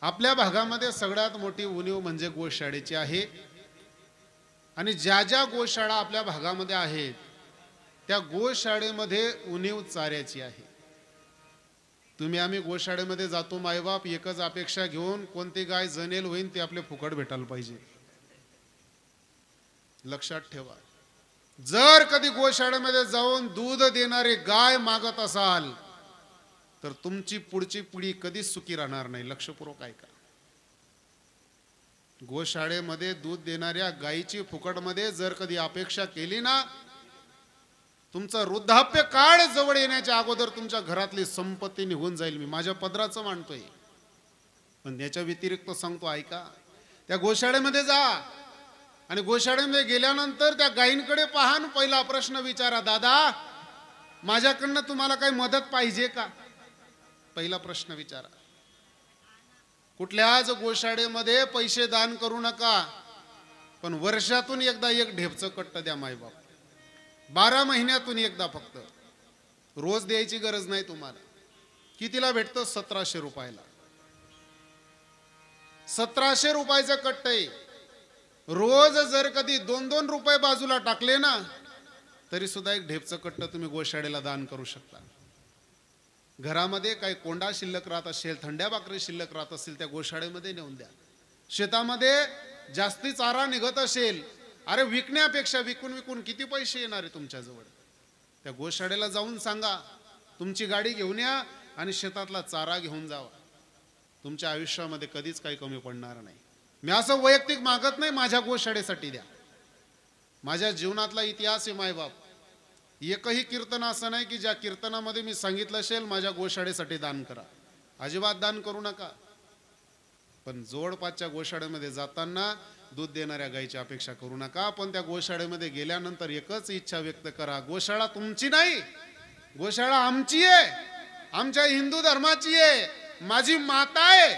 आपल्या भागामध्ये सगळ्यात मोठी उणीव म्हणजे गोशाळेची आहे आणि ज्या ज्या गोशाळा आपल्या भागामध्ये आहेत त्या गोशाळेमध्ये उणीव चाऱ्याची आहे। तुम्ही आम्ही गोशाळेमध्ये जातो मायबाप एकच अपेक्षा घेऊन कोणती गाय जनेल होईल ते आपले फुकट भेटायला पाहिजे। लक्षात ठेवा, जर कधी गोशाळेमध्ये जाऊन दूध देणारी गाय मागत असाल तर तुमची पुढची पिढी कधीच सुखी राहणार नाही। लक्षपूर्वक ऐका, गोशाळेमध्ये दूध देणाऱ्या गायीची फुकटमध्ये जर कधी अपेक्षा केली ना, तुमचा वृद्धाप्य काळ जवळ येण्याच्या अगोदर तुमच्या घरातली संपत्ती निघून जाईल। मी माझ्या पदराचं मानतोय, पण याच्या व्यतिरिक्त सांगतो ऐका, त्या गोशाळेमध्ये जा आणि गोशाळेमध्ये गेल्यानंतर त्या गायींकडे पाहा, पहिला प्रश्न विचारा, दादा माझ्याकडनं तुम्हाला काही मदत पाहिजे का? पहिला प्रश्न विचारा। कुठल्याच गोशाळेमध्ये पैसे दान करू नका, पण वर्षातून एकदा एक ढेपचं कट्ट द्या मायबाप, 12 महिन्यातून एकदा फक्त, रोज द्यायची गरज नाही तुम्हाला। कितीला भेटतं? 1700 रुपयाला। 1700 रुपयाचं कट्ट आहे। रोज जर कधी 2-2 रुपये बाजूला टाकले ना तरी सुद्धा एक ढेपचं कट्ट तुम्ही गोशाळेला दान करू शकता। घरामध्ये काही कोंडा शिल्लक राहत असेल, थंड्या भाकरी शिल्लक राहत असेल, त्या गोशाळेमध्ये नेऊन द्या। शेतामध्ये जास्ती चारा निघत असेल, अरे विकण्यापेक्षा विकून विकून किती पैसे येणार आहे तुमच्याजवळ, त्या गोशाळेला जाऊन सांगा तुमची गाडी घेऊन या आणि शेतातला चारा घेऊन जावा। तुमच्या आयुष्यामध्ये कधीच काही कमी पडणार नाही। मी असं वैयक्तिक मागत नाही माझ्या गोशाळेसाठी द्या, माझ्या जीवनातला इतिहास आहे मायबाप। एकही कीर्तन असं नाही की ज्या कीर्तनामध्ये मी सांगितलं असेल माझ्या गोशाळेसाठी दान करा, अजिबात दान करू नका। पण जवळपासच्या गोशाळेमध्ये जाताना दूध देणाऱ्या गायीची अपेक्षा करू नका, पण त्या गोशाळेमध्ये गेल्यानंतर एकच इच्छा व्यक्त करा, गोशाळा तुमची नाही, गोशाळा आमची आहे, आमच्या हिंदू धर्माची आहे, माझी माता आहे।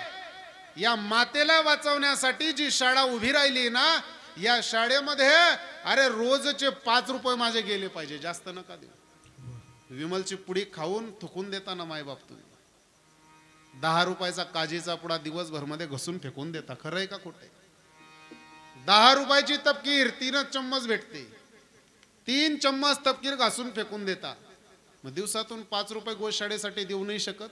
या मातेला वाचवण्यासाठी जी शाळा उभी राहिली ना, या शाळेमध्ये अरे रोजचे 5 रुपये माझे गेले पाहिजे, जास्त नका देऊ। विमलची पुडी खाऊन थुकून देताना मायबाप तुम्ही 10 रुपयाचा काजीचा पुडा दिवसभर मध्ये घसून फेकून देता, खरं आहे का खोटं आहे? 10 रुपयाची तपकीर 3 चम्मच भेटते, 3 चम्मच तपकीर घासून फेकून देता, मग दिवसातून 5 रुपये गोशाळेसाठी देऊ नाही शकत?